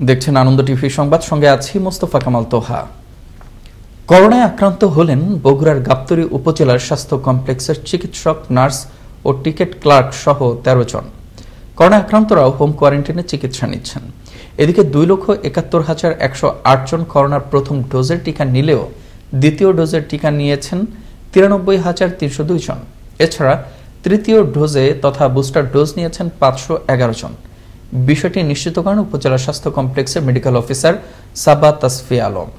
দেখছেন আনন্দ টিভি সংবাদ, সঙ্গে আছি মোস্তফা কামাল তোহা। করোনায় আক্রান্ত হলেন বগুড়ার গাবতলী উপজেলার স্বাস্থ্য কমপ্লেক্সের চিকিৎসক, নার্স ও টিকিট ক্লার্ক সহ ১৩ জন। করোনা আক্রান্তরাও হোম কোয়ারেন্টাইনে চিকিৎসা নিচ্ছেন। এদিকে ২,৭১,১০৮ জন করোনার প্রথম ডোজের টিকা নিলেও দ্বিতীয় ডোজের টিকা নিয়েছেন ৯৩,৩০২ জন। এছাড়া তৃতীয় ডোজে তথা বুস্টার ডোজ নিয়েছেন ৫১১ জন। বিষয়টি নিশ্চিত করেন উপজেলা স্বাস্থ্য কমপ্লেক্সের মেডিকেল অফিসার সাবা তাসফি আলম।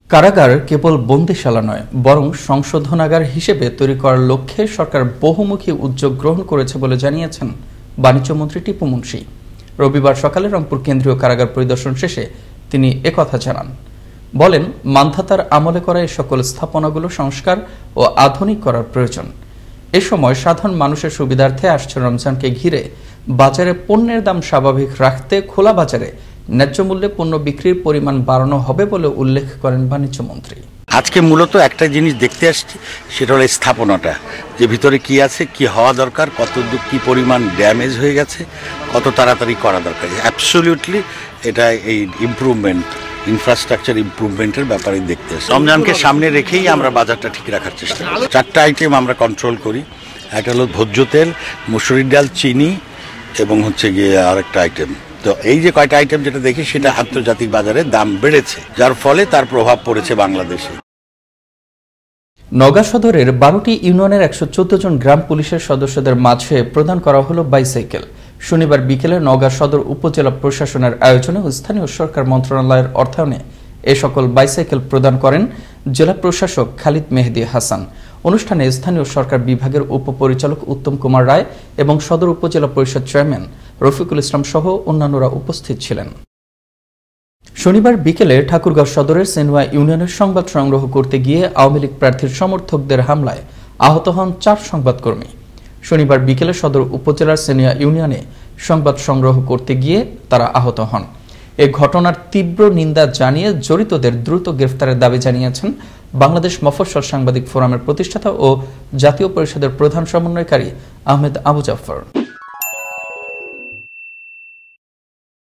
কারাগার কেবল বন্দিশালা নয়, বরং সংশোধনাগার হিসেবে তৈরি করার লক্ষ্যে সরকার বহুমুখী উদ্যোগ গ্রহণ করেছে বলে জানিয়েছেন বাণিজ্যমন্ত্রী টিপু মুনশি। রবিবার সকালে রংপুর কেন্দ্রীয় কারাগার পরিদর্শন শেষে তিনি একথা জানান। বলেন, মান্ধাতার আমলে করা এই সকল স্থাপনাগুলো সংস্কার ও আধুনিক করার প্রয়োজন। এ সময় সাধারণ মানুষের সুবিধার্থে আসছে রমজানকে ঘিরে বাজারে পণ্যের দাম স্বাভাবিক রাখতে খোলা বাজারে ন্যায্য মূল্যে পণ্য বিক্রির পরিমাণ বাড়ানো হবে বলে উল্লেখ করেন বাণিজ্যমন্ত্রী। আজকে মূলত একটা জিনিস দেখতে আসছি, সেটা হলো স্থাপনাটা, যে ভিতরে কি আছে, কি হওয়া দরকার, কতদূর কি পরিমাণ ড্যামেজ হয়ে গেছে, কত তাড়াতাড়ি করা দরকার। অ্যাবসলিউটলি এটা এই ইমপ্রুভমেন্ট, ইনফ্রাস্ট্রাকচার ইমপ্রুভমেন্টের ব্যাপারে দেখতে আসছি। রমজানকে সামনে রেখেই আমরা বাজারটা ঠিক রাখার চেষ্টা করি। 4টা আইটেম আমরা কন্ট্রোল করি। একটা হলো ভোজ্য তেল, মসুরির ডাল, চিনি এবং হচ্ছে গিয়ে আরেকটা আইটেম। তো এই যে কয়টা আইটেম যেটা দেখি, সেটা আন্তর্জাতিক বাজারে দাম বেড়েছে, যার ফলে তার প্রভাব পড়েছে বাংলাদেশে। নওগাঁ সদরের 12টি ইউনিয়নের 114 জন গ্রাম পুলিশের সদস্যদের মাঝে প্রদান করা হলো বাইসাইকেল। শনিবার বিকেলে নওগাঁ সদর উপজেলা প্রশাসনের আয়োজনে ও স্থানীয় সরকার মন্ত্রণালয়ের অর্থায়নে এ সকল বাইসাইকেল প্রদান করেন জেলা প্রশাসক খালিদ মেহেদী হাসান। অনুষ্ঠানে স্থানীয় সরকার বিভাগের উপপরিচালক উত্তম কুমার রায় এবং সদর উপজেলা পরিষদ চেয়ারম্যান রফিকুল ইসলাম সহ অন্যান্যরা উপস্থিত ছিলেন। শনিবার বিকেলে ঠাকুরগাঁও সদরের সেনুয়া ইউনিয়নের সংবাদ সংগ্রহ করতে গিয়ে আওয়ামী লীগ প্রার্থীর সমর্থকদের হামলায় আহত হন 4 সংবাদকর্মী। শনিবার বিকেলে সদর উপজেলার সেনুয়া ইউনিয়নে সংবাদ সংগ্রহ করতে গিয়ে তারা আহত হন। এ ঘটনার তীব্র নিন্দা জানিয়ে জড়িতদের দ্রুত গ্রেফতারের দাবি জানিয়েছেন বাংলাদেশ মফস্বল সাংবাদিক ফোরামের প্রতিষ্ঠাতা ও জাতীয় পরিষদের প্রধান সমন্বয়কারী আহমেদ আবু জাফর।